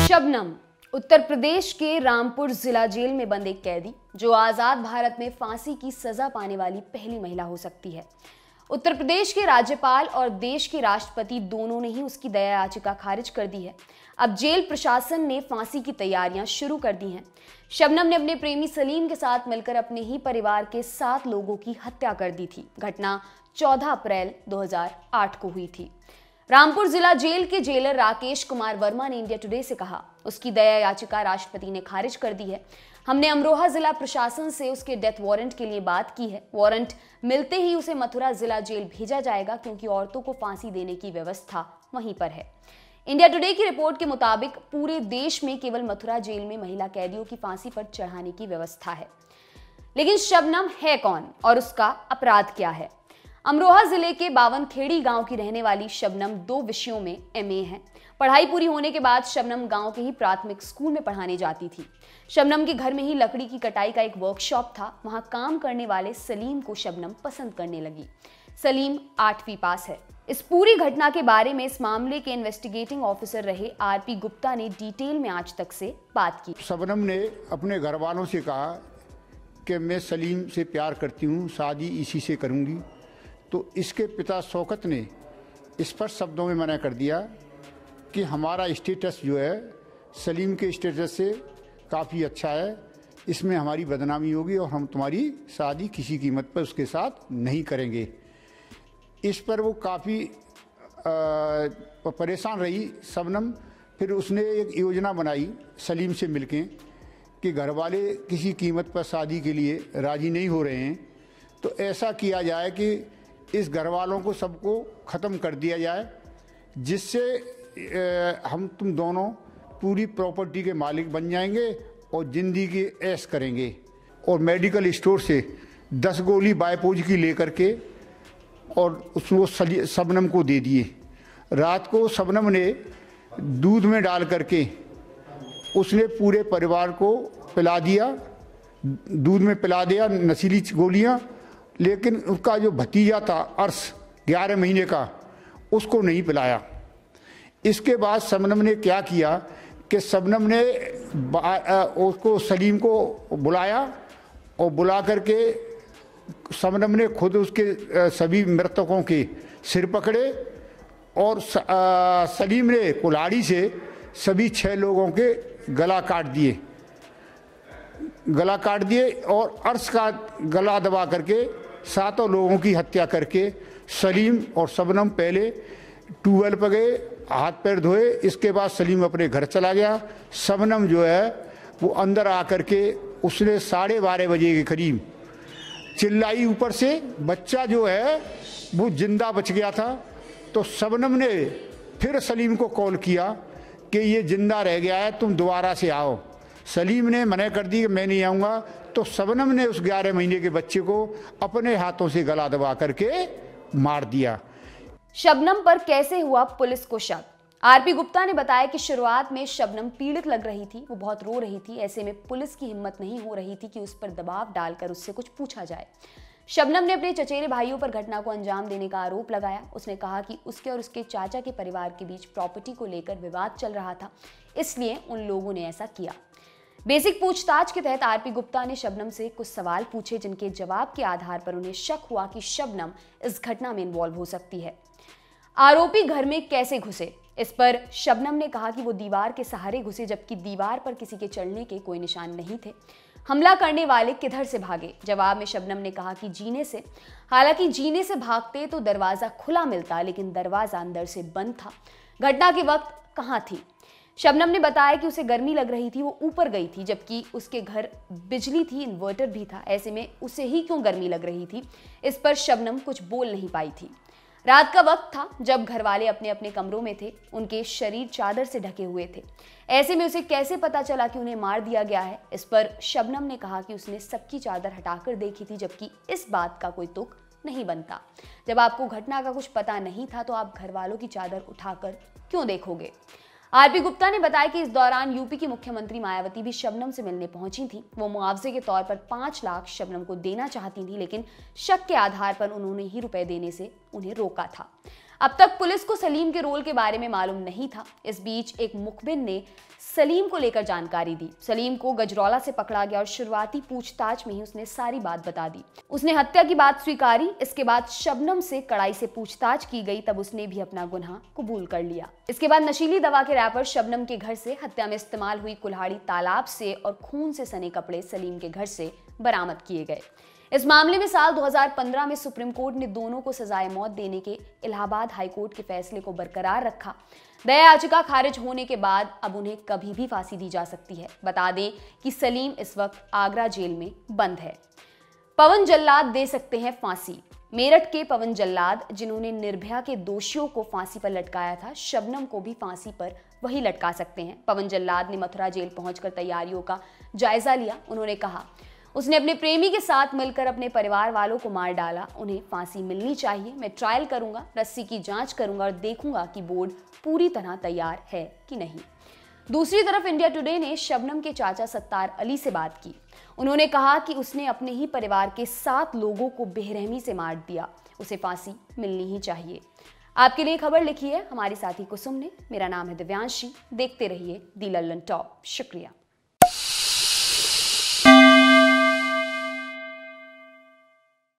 शबनम उत्तर प्रदेश के रामपुर जिला जेल में बंद एक कैदी जो आजाद भारत में फांसी की सजा पाने वाली पहली महिला हो सकती है। उत्तर प्रदेश के राज्यपाल और देश के राष्ट्रपति दोनों ने ही उसकी दया याचिका खारिज कर दी है। अब जेल प्रशासन ने फांसी की तैयारियां शुरू कर दी हैं। शबनम ने अपने प्रेमी सलीम के साथ मिलकर अपने ही परिवार के 7 लोगों की हत्या कर दी थी। घटना 14 अप्रैल 2008 को हुई थी। रामपुर जिला जेल के जेलर राकेश कुमार वर्मा ने इंडिया टुडे से कहा, उसकी दया याचिका राष्ट्रपति ने खारिज कर दी है। हमने अमरोहा जिला प्रशासन से उसके डेथ वारंट के लिए बात की है। वारंट मिलते ही उसे मथुरा जिला जेल भेजा जाएगा क्योंकि औरतों को फांसी देने की व्यवस्था वहीं पर है। इंडिया टुडे की रिपोर्ट के मुताबिक पूरे देश में केवल मथुरा जेल में महिला कैदियों की फांसी पर चढ़ाने की व्यवस्था है। लेकिन शबनम है कौन और उसका अपराध क्या है? अमरोहा जिले के बावनखेड़ी गांव की रहने वाली शबनम 2 विषयों में एमए है। पढ़ाई पूरी होने के बाद शबनम गांव के ही प्राथमिक स्कूल में पढ़ाने जाती थी। शबनम के घर में ही लकड़ी की कटाई का एक वर्कशॉप था। वहां काम करने वाले सलीम को शबनम पसंद करने लगी। सलीम 8वीं पास है। इस पूरी घटना के बारे में इस मामले के इन्वेस्टिगेटिंग ऑफिसर रहे आरपी गुप्ता ने डिटेल में आज तक से बात की। शबनम ने अपने घर वालों से कहा कि मैं सलीम से प्यार करती हूँ, शादी इसी से करूँगी। तो इसके पिता शौकत ने स्पष्ट शब्दों में मना कर दिया कि हमारा स्टेटस जो है सलीम के स्टेटस से काफ़ी अच्छा है, इसमें हमारी बदनामी होगी और हम तुम्हारी शादी किसी कीमत पर उसके साथ नहीं करेंगे। इस पर वो काफ़ी परेशान रही शबनम। फिर उसने एक योजना बनाई सलीम से मिलके कि घर वाले किसी कीमत पर शादी के लिए राज़ी नहीं हो रहे हैं, तो ऐसा किया जाए कि इस घर वालों को सबको ख़त्म कर दिया जाए, जिससे हम तुम दोनों पूरी प्रॉपर्टी के मालिक बन जाएंगे और ज़िंदगी ऐश करेंगे। और मेडिकल स्टोर से 10 गोली बायपोज की लेकर के और उसको शबनम को दे दिए। रात को शबनम ने दूध में डाल करके उसने पूरे परिवार को पिला दिया, दूध में पिला दिया नशीली गोलियां। लेकिन उसका जो भतीजा था अर्श 11 महीने का, उसको नहीं पिलाया। इसके बाद शबनम ने क्या किया कि शबनम ने उसको सलीम को बुलाया और बुला करके शबनम ने खुद उसके सभी मृतकों के सिर पकड़े और सलीम ने कुल्हाड़ी से सभी 6 लोगों के गला काट दिए और अर्श का गला दबा करके 7 लोगों की हत्या करके सलीम और शबनम पहले ट्यूबवेल पर गए, हाथ पैर धोए। इसके बाद सलीम अपने घर चला गया। शबनम जो है वो अंदर आकर के उसने 12:30 बजे के करीब चिल्लाई ऊपर से। बच्चा जो है वो जिंदा बच गया था। तो शबनम ने फिर सलीम को कॉल किया कि ये जिंदा रह गया है, तुम दोबारा से आओ। सलीम ने मना कर दी कि मैं नहीं आऊँगा। तो शबनम ने उस 11 महीने के बच्चे को अपने हाथों से गला दबा करके मार दिया। शबनम पर कैसे हुआ पुलिस को शक? आरपी गुप्ता ने बताया कि शुरुआत में शबनम पीड़ित लग रही थी, वो बहुत रो रही थी। ऐसे में पुलिस की हिम्मत नहीं हो रही थी कि उस पर दबाव डालकर उससे कुछ पूछा जाए। शबनम ने अपने चचेरे भाइयों पर घटना को अंजाम देने का आरोप लगाया। उसने कहा कि उसके और उसके चाचा के परिवार के बीच प्रॉपर्टी को लेकर विवाद चल रहा था, इसलिए उन लोगों ने ऐसा किया। बेसिक पूछताछ के तहत आरपी गुप्ता ने शबनम से कुछ सवाल पूछे, जिनके जवाब के आधार पर उन्हें शक हुआ कि शबनम इस घटना में इन्वॉल्व हो सकती है। आरोपी घर में कैसे घुसे? इस पर शबनम ने कहा कि वो दीवार के सहारे घुसे, जबकि दीवार पर किसी के चढ़ने के कोई निशान नहीं थे। हमला करने वाले किधर से भागे? जवाब में शबनम ने कहा कि जीने से। हालांकि जीने से भागते तो दरवाजा खुला मिलता, लेकिन दरवाजा अंदर से बंद था। घटना के वक्त कहाँ थी? शबनम ने बताया कि उसे गर्मी लग रही थी, वो ऊपर गई थी, जबकि उसके घर बिजली थी, इन्वर्टर भी था। ऐसे में उसे ही क्यों गर्मी लग रही थी? इस पर शबनम कुछ बोल नहीं पाई थी। रात का वक्त था जब घर वाले अपने अपने कमरों में थे। उनके शरीर चादर से ढके हुए थे। ऐसे में उसे कैसे पता चला कि उन्हें मार दिया गया है? इस पर शबनम ने कहा कि उसने सबकी चादर हटाकर देखी थी, जबकि इस बात का कोई तुक नहीं बनता। जब आपको घटना का कुछ पता नहीं था तो आप घर वालों की चादर उठाकर क्यों देखोगे? आरपी गुप्ता ने बताया कि इस दौरान यूपी की मुख्यमंत्री मायावती भी शबनम से मिलने पहुंची थी। वो मुआवजे के तौर पर 5 लाख शबनम को देना चाहती थी, लेकिन शक के आधार पर उन्होंने ही रुपए देने से उन्हें रोका था। अब तक पुलिस को सलीम के रोल के बारे में मालूम नहीं था। इस बीच एक मुखबिर ने सलीम को लेकर जानकारी दी। सलीम को गजरौला से पकड़ा गया और शुरुआती पूछताछ में ही उसने सारी बात बता दी। उसने हत्या की बात स्वीकारी। इसके बाद शबनम से कड़ाई से पूछताछ की गई, तब उसने भी अपना गुनाह कबूल कर लिया। इसके बाद नशीली दवा के रैपर शबनम के घर से, हत्या में इस्तेमाल हुई कुल्हाड़ी तालाब से और खून से सने कपड़े सलीम के घर से बरामद किए गए। इस मामले में साल 2015 में सुप्रीम कोर्ट ने दोनों को सजाए मौत देने के इलाहाबाद हाई कोर्ट के फैसले को बरकरार रखा। दया याचिका खारिज होने के बाद अब उन्हें कभी भी फांसी दी जा सकती है। बता दें कि सलीम इस वक्त आगरा जेल में बंद है। पवन जल्लाद दे सकते हैं फांसी। मेरठ के पवन जल्लाद, जिन्होंने निर्भया के दोषियों को फांसी पर लटकाया था, शबनम को भी फांसी पर वही लटका सकते हैं। पवन जल्लाद ने मथुरा जेल पहुंचकर तैयारियों का जायजा लिया। उन्होंने कहा, उसने अपने प्रेमी के साथ मिलकर अपने परिवार वालों को मार डाला। उन्हें फांसी मिलनी चाहिए। मैं ट्रायल करूंगा, रस्सी की जांच करूंगा और देखूंगा कि बोर्ड पूरी तरह तैयार है कि नहीं। दूसरी तरफ इंडिया टुडे ने शबनम के चाचा सत्तार अली से बात की। उन्होंने कहा कि उसने अपने ही परिवार के 7 लोगों को बेरहमी से मार दिया। उसे फांसी मिलनी ही चाहिए। आपके लिए खबर लिखी है हमारी साथी कुसुम ने। मेरा नाम है दिव्यांशी। देखते रहिए दी लल्लन टॉप। शुक्रिया।